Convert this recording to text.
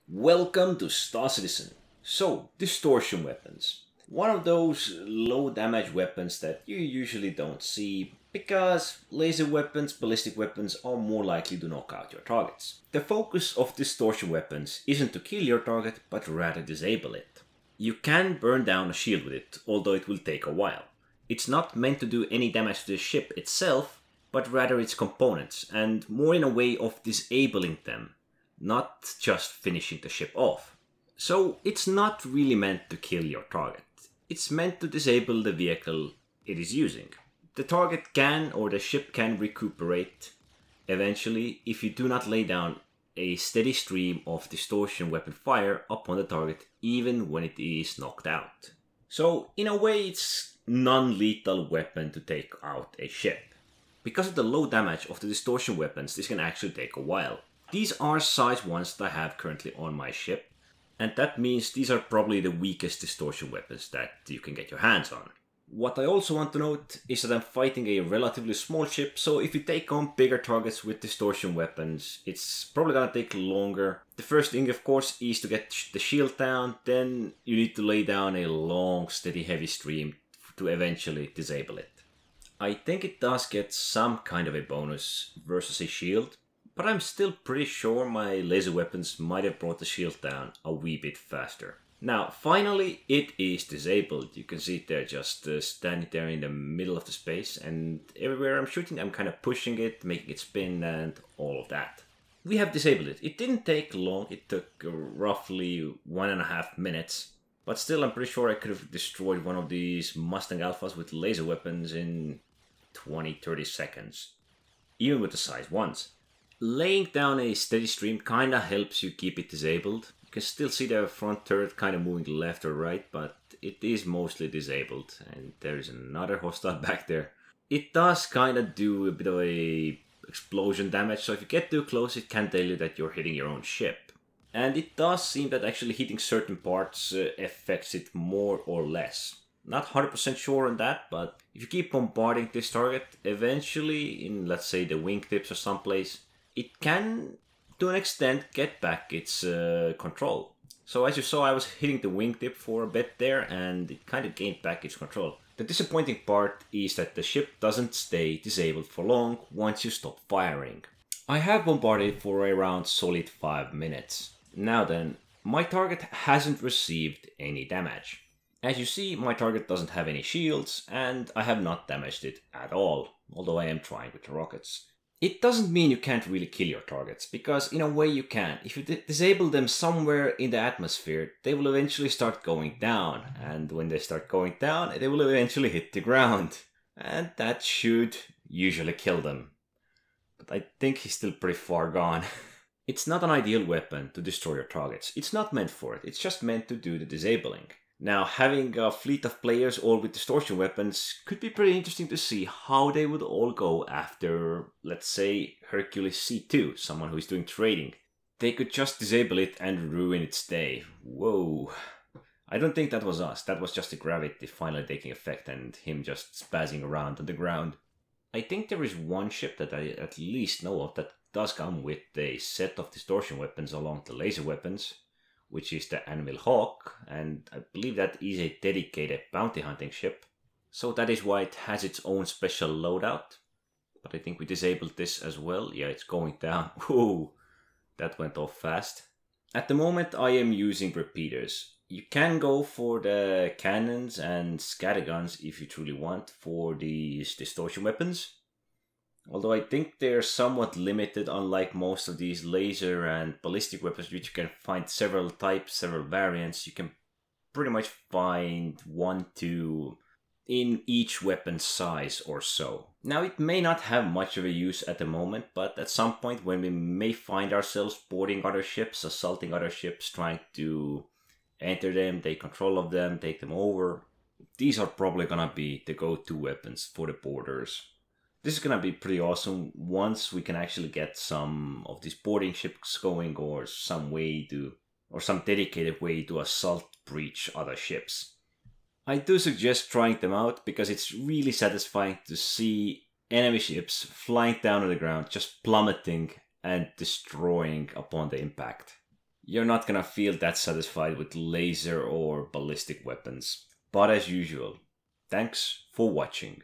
Welcome to Star Citizen. So, distortion weapons. One of those low damage weapons that you usually don't see because laser weapons, ballistic weapons are more likely to knock out your targets. The focus of distortion weapons isn't to kill your target, but rather disable it. You can burn down a shield with it, although it will take a while. It's not meant to do any damage to the ship itself, but rather its components, and more in a way of disabling them, not just finishing the ship off. So it's not really meant to kill your target. It's meant to disable the vehicle it is using. The target can or the ship can recuperate eventually if you do not lay down a steady stream of distortion weapon fire upon the target even when it is knocked out. So in a way it's non-lethal weapon to take out a ship. Because of the low damage of the distortion weapons, this can actually take a while. These are size 1s that I have currently on my ship, and that means these are probably the weakest distortion weapons that you can get your hands on. What I also want to note is that I'm fighting a relatively small ship, so if you take on bigger targets with distortion weapons, it's probably gonna take longer. The first thing, of course, is to get the shield down, then you need to lay down a long, steady, heavy stream to eventually disable it. I think it does get some kind of a bonus versus a shield, but I'm still pretty sure my laser weapons might have brought the shield down a wee bit faster. Now, finally, it is disabled. You can see it there just standing there in the middle of the space, and everywhere I'm shooting, I'm kind of pushing it, making it spin, and all of that. We have disabled it. It didn't take long. It took roughly 1.5 minutes, but still, I'm pretty sure I could have destroyed one of these Mustang Alphas with laser weapons in 20-30 seconds, even with the size 1s. Laying down a steady stream kinda helps you keep it disabled. You can still see the front turret kinda moving left or right, but it is mostly disabled. And there is another hostile back there. It does kinda do a bit of a explosion damage, so if you get too close it can tell you that you're hitting your own ship. And it does seem that actually hitting certain parts affects it more or less. Not 100% sure on that, but if you keep bombarding this target, eventually in, let's say, the wingtips or someplace, it can, to an extent, get back its control. So as you saw, I was hitting the wingtip for a bit there, and it kind of gained back its control. The disappointing part is that the ship doesn't stay disabled for long once you stop firing. I have bombarded for around solid 5 minutes. Now then, my target hasn't received any damage. As you see, my target doesn't have any shields, and I have not damaged it at all, although I am trying with the rockets. It doesn't mean you can't really kill your targets, because in a way you can. If you disable them somewhere in the atmosphere, they will eventually start going down, and when they start going down, they will eventually hit the ground. And that should usually kill them. But I think he's still pretty far gone. It's not an ideal weapon to destroy your targets. It's not meant for it, it's just meant to do the disabling. Now, having a fleet of players all with distortion weapons could be pretty interesting to see how they would all go after, let's say, Hercules C2, someone who is doing trading. They could just disable it and ruin its day. Whoa. I don't think that was us. That was just the gravity finally taking effect and him just spazzing around on the ground. I think there is one ship that I at least know of that does come with a set of distortion weapons along the laser weapons, which is the Anvil Hawk, and I believe that is a dedicated bounty hunting ship. So that is why it has its own special loadout. But I think we disabled this as well. Yeah, it's going down. Whoa, that went off fast. At the moment I am using repeaters. You can go for the cannons and scatterguns if you truly want for these distortion weapons. Although I think they're somewhat limited, unlike most of these laser and ballistic weapons, which you can find several types, several variants. You can pretty much find 1-2 in each weapon size or so. Now, it may not have much of a use at the moment, but at some point when we may find ourselves boarding other ships, assaulting other ships, trying to enter them, take control of them, take them over, these are probably gonna be the go-to weapons for the boarders. This is gonna be pretty awesome once we can actually get some of these boarding ships going, or some dedicated way to assault breach other ships. I do suggest trying them out because it's really satisfying to see enemy ships flying down on the ground, just plummeting and destroying upon the impact. you're not gonna feel that satisfied with laser or ballistic weapons. But as usual, thanks for watching.